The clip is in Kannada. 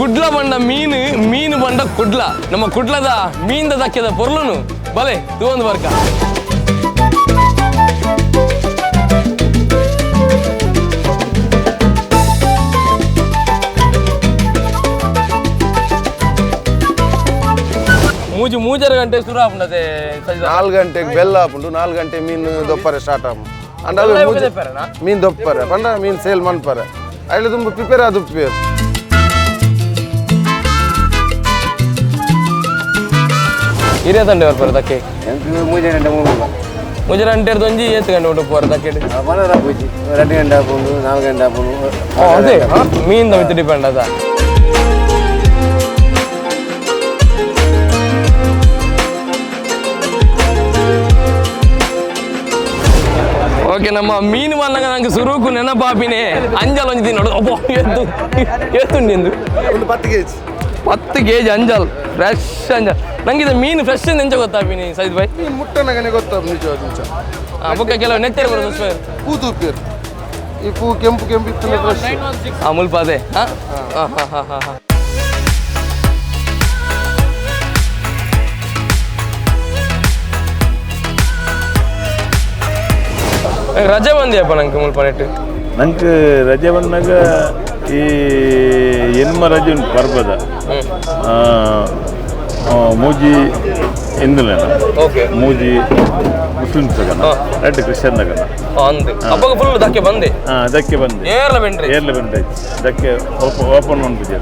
ಕುಡ್ಲ ಬಂಡ ಮೀನು ಬಂಡ ಕುಡ್ಲ ನಮ್ಮ ಕುಡ್ಲದ ಮೀನ್ದ ದಕ್ಕಿದ ಪೊರ್ಲುನು ಬಲೆ ತೂಂದು ಬರ್ಕ ಮೂಜರ ಗಂಟೆ ಶುರು ಆಪುಂಡತೆ 4 ಗಂಟೆಗೆ ಬೆಲ್ಲ ಆಪುಂಡು 4 ಗಂಟೆ ಮೀನು ದೊಪ್ಪರೆ ಸ್ಟಾರ್ಟ್ ಆಪು ಮೀನು ದೊಪ್ಪರೆ ಪಂಡ ಮೀನು ಸೇಲ್ ಮನ್ಪರೆ ಅಲ್ಲಿ ತುಂಬ ಪ್ರಿಪೇರ್ ಅದು ಪ್ರಿಪೇರ್ ಹಿರಿಯ ತಂಡೆ ಬರ್ತಾರೆ ದಕ್ಕೆ ಮುಜೆ ಗಂಟೆ ಒಂಜಿ ಏತ್ ಗಂಟೆ ಊಟ ಪೋರ ದಕ್ಕೆ 2 ಗಂಟೆ ಆಪುಂಡು 4 ಗಂಟೆ ಆಪುಂಡು ಅದೇ ಮೀನ್ ವಿತ್ ಡಿಪೆಂಡ್ ಅದ ಓಕೆ ನಮ್ಮ ಮೀನು ಬಂದಾಗ ನಂಗೆ ಸುರುಕು ನೆನಪಾಪಿನೇ ಅಂಜಲ್ ಒಂಜಿ ತಿನ್ನೋಡು ಅಬ್ಬೋ ಎತ್ತುಂಡು ಎಂದು ಒಂದು 10 kg ಅಂಜಲ್ ಫ್ರೆಶ್ ಅಂಜಲ್ ನಂಗೆ ಇದು ಮೀನು ಫ್ರೆಶ್ ಎಂಚ ಗೊತ್ತಾಪಿನಿ ಸೈದ್ ಬಾಯ್ ಮೀನು ಮುಟ್ಟನಗನೆ ಗೊತ್ತಾಗ ನಿಜ ಬುಕ್ಕ ಕೆಲವು ನೆತ್ತೇರು ಬರೋದು ಪೂ ತೂಪೇರು ಈ ಪೂ ಕೆಂಪು ಇತ್ತು ಫ್ರೆಶ್ ಮುಲ್ಪ ಅದೇ ರಜೆ ಬಂದಿಯಪ್ಪ ನಂಗೆ ಮುಲ್ಪ ನೆಟ್ಟು ನಂಗೆ ರಜೆ ಬಂದಾಗ ಈ ಎನ್ಮ ರಜೆ ಉಂಟು ಪರ್ಬದ ಮೂಜಿ ಎಂದುಲೇನ ಮೂಜಿ ಮುಸ್ಲಿಮ್ಸ್ ತಗನ ರೆಡ್ ಕ್ರಿಶ್ಚಿಯನ್ ತಗನ ಹಬ್ಬಕ್ಕೆ ಫುಲ್ ದಕ್ಕೆ ಬಂದೆ ಅದಕ್ಕೆ ಬಂದೆ ಏರ್ಲ ಬೆಂಡ್ರಿ ಅದಕ್ಕೆ ಓಪನ್ ಮಾಡ್ಬಿಟ್ಟಿದೆ